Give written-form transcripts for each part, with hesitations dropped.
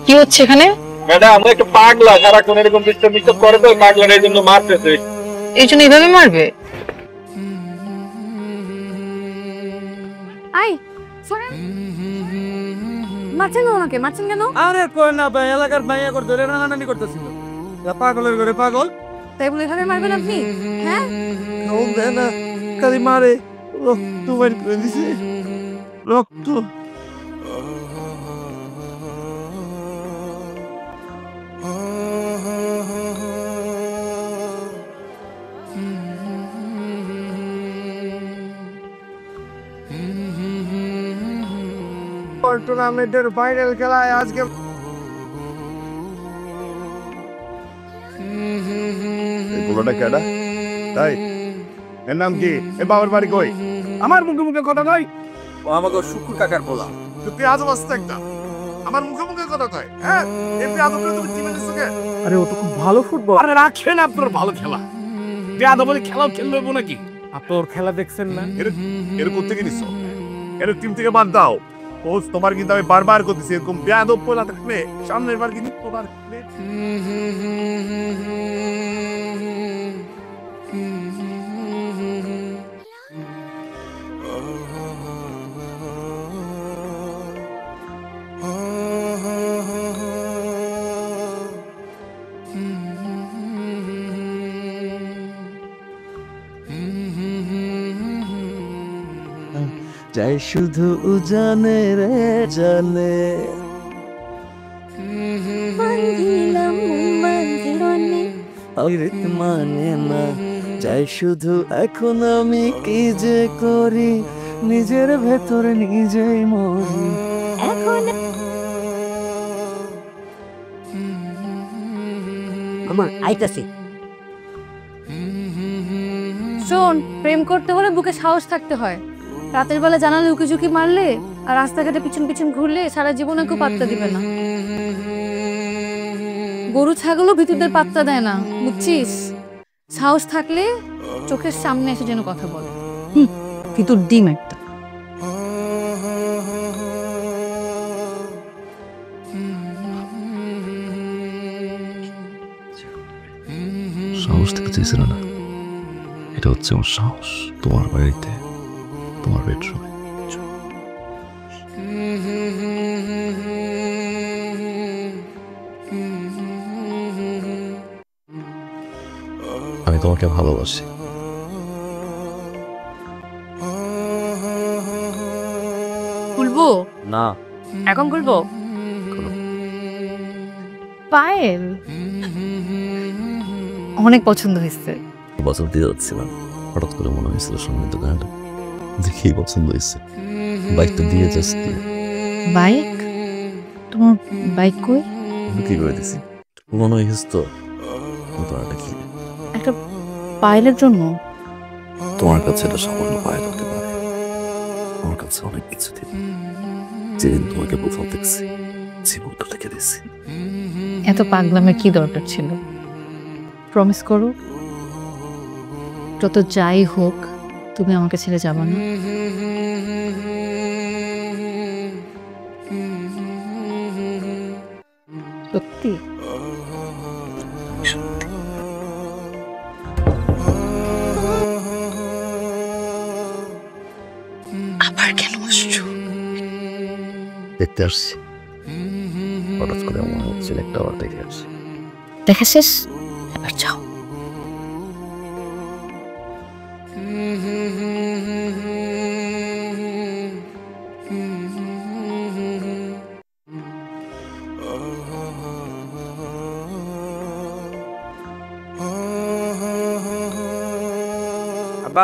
কি হচ্ছে এখানে? ম্যাডাম ও একটু পাগলা, সারাক্ষণ এরকম ডিস্টার্ব করে তো, পাগলার এই জন্য মারতেছে। এই জন্য এভাবে মারবে? আই শোনেন, মারছেন ওনাকে, মারছেন কেন? আরে কই না ভাই, এলাকার ভাইয়া করে ধরে রানানি করতেছিল। পাগলের ঘরে পাগল, তাই বলে এভাবে মারবেন আপনি? হ্যাঁ, কেমন দেয় না, খালি মারে, রক্ত বাইর করে দিছে, রক্ত। টুর্নামেন্টের ফাইনাল খেলায় আজকে পোলাটা কেডা? তাই এর নাম কি? এ বাবার বাড়ি কই? আমার মুখে মুখে কথা কই। ও আমাকে শুকুর কাকার বলা। তুই আজব আসতে একটা আমার মুখে মুখে কথা কয়। হ্যাঁ, এমনি আজবরে তুমি টিমে দিছো কে? আরে ও তো খুব ভালো ফুটবল। আরে রাখেন আপনার ভালো খেলা, যে আদব বলে খেলাও খেলবে নাকি? আপনার খেলা দেখছেন না? এর করতে কি নিছো? এর টিম থেকে বাদ দাও। কোচ তোমার কিন্তু আমি বারবার করতেছি, এরকম বেয়াদব পোলা থাকলে সামনের বার কিন্তু তোমার যাই শুধু জানে রে জানে, মানে না যাই শুধু এখন আমি কি যে করি, নিজের ভেতরে নিজেই মরি। আমার আইতাছে। শোন, প্রেম করতে হলে বুকে সাহস থাকতে হয়। রাতের বেলা জানালে উকি ঝুঁকি মারলে আর রাস্তাঘাটে পিছন পিছন ঘুরলে সারা জীবনে কেউ পাত্তা দিবে না। গরু ছাগলও ভিতরদের পাত্তা দেয় না, বুঝছিস? সাহস থাকলে চোখের সামনে এসে যেন কথা বলে। ভিতর ডিম একটা। সাহস থেকে চেয়েছিল না, এটা হচ্ছে আমার সাহস। তোমার বাড়িতে, তোমার বেডরুমে। আমি তোমাকে ভালোবাসি। খুলবো না, এখন খুলবো? পায়েল অনেক পছন্দ হয়েছে। বছর দিয়ে যাচ্ছিলাম, হঠাৎ করে মনে হয়েছিল সামনের দোকানটা দেখেই পছন্দ হয়েছে। বাইকটা দিয়ে যাচ্ছি। বাইক? তোমার বাইক কই? কি করে দিছি, পুরোনো হয়ে গেছে তো। তোমারটা কি একটা পায়েলের জন্য? তোমার কাছে এটা সামান্য পায়েল হতে পারে, আমার কাছে অনেক কিছু দিন। যেদিন তোমাকে প্রথম দেখছি জীবনটা রেখে দিছি। এত পাগলামের কি দরকার ছিল? প্রমিস করো, যত যাই হোক তুমি আমাকে ছেড়ে যাবা না। সত্যি? আবার কেন আসছো? দেখতে আসছি, হঠাৎ করে মনে হচ্ছিল একটা আবার দেখে আসছি। দেখা শেষ, এবার যাও।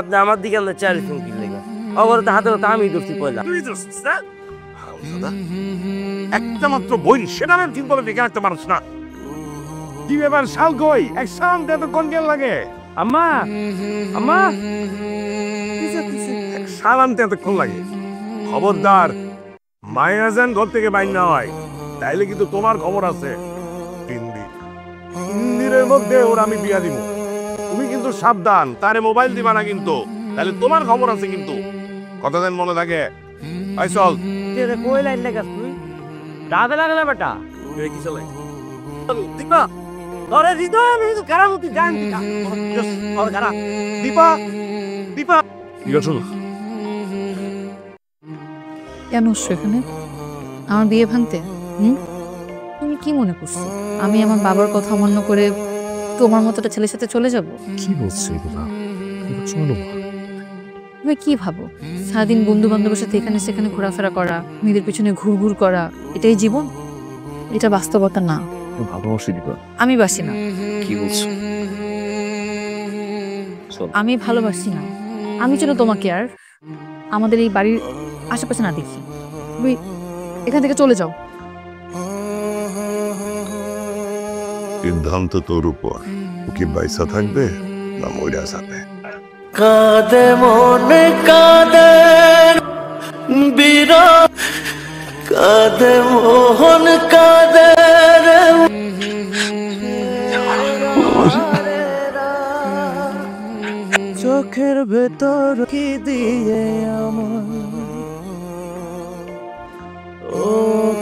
আপনি আমার দিকে আমরা চারি ফোন কিনলে অবর তো হাতে আমি ধরছি পয়লা। তুই ধরছিস না? দাদা একটা মাত্র বই, সেটা আমি ঠিক বলে দেখে একটা মানুষ না। কি ব্যাপার শাল কই? এক শাল দে তো কোন গেল লাগে? আম্মা, আম্মা, এক শাল আনতে এতক্ষণ লাগে? খবরদার, মায়া যেন ঘর থেকে বাইর না হয়, তাইলে কিন্তু তোমার খবর আছে। 3 দিন, 3 দিনের মধ্যে ওর আমি বিয়া দিব। তুমি কিন্তু সাবধান, তারে মোবাইল দিবা না কিন্তু, তাহলে তোমার খবর আছে কিন্তু। কথা যেন মনে থাকে। আই চল। কই লাইন লাগাস তুই? রাতে লাগে না বেটা কি চালাই দীপা তোরে হৃদয় আমি কারামতি জান ওর কারা দীপা দীপা ঠিক আছে কেন আসছো এখানে আমার বিয়ে ভাঙতে? তুমি কি মনে করছো আমি আমার বাবার কথা অমান্য করে তোমার মতো একটা ছেলের সাথে চলে যাব? কি বলছো এগুলা চলো তুমি কি ভাবো সারাদিন বন্ধু বান্ধবের সাথে এখানে সেখানে ঘোরাফেরা করা, মেয়েদের পিছনে ঘুরঘুর করা, এটাই জীবন? এটা বাস্তবতা না। ভালোবাসি দিবা আমি বাসি না। কি বলছো আমি ভালোবাসি না। আমি যেন তোমাকে আর আমাদের এই বাড়ির আশেপাশে না দেখি। তুমি এখান থেকে চলে যাও। সিদ্ধান্ত তোর উপর, ও কি বাইসা থাকবে না মইরা যাবে। কাঁদে মনে কাঁদে বীরা, কাঁদে মোহন কাঁদে রে চোখের ভেতর কি দিয়ে আমার, ও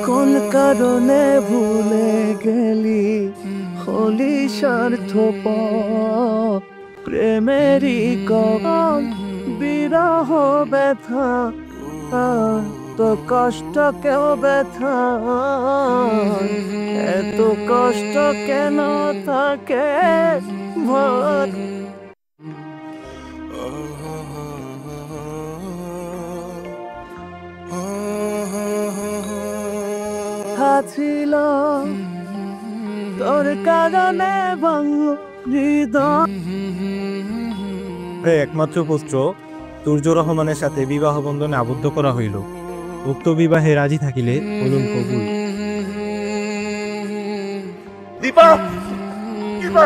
কোন কারণে ভুলে গেলি হলি স্বার্থ প্রেমেরই কবল বিরহ ব্যথা, তো কষ্ট কেউ ব্যথা, এত কষ্ট কেন থাকে ভর ছিল তোর কারণে ভাঙল হৃদয়। একমাত্র পুত্র তুর্য রহমানের সাথে বিবাহ বন্ধনে আবদ্ধ করা হইল। উক্ত বিবাহে রাজি থাকিলে বলুন কবুল। দীপা দীপা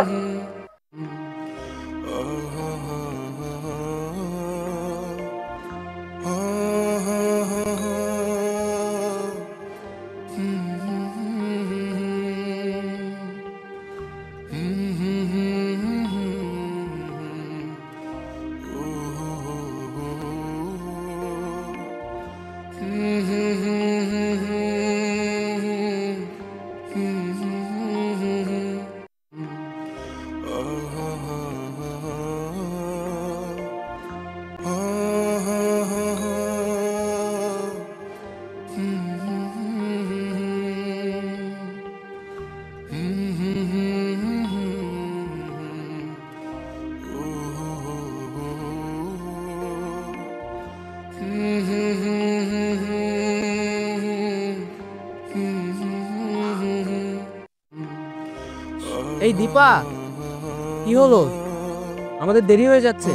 এই দীপা, কি হলো? আমাদের দেরি হয়ে যাচ্ছে।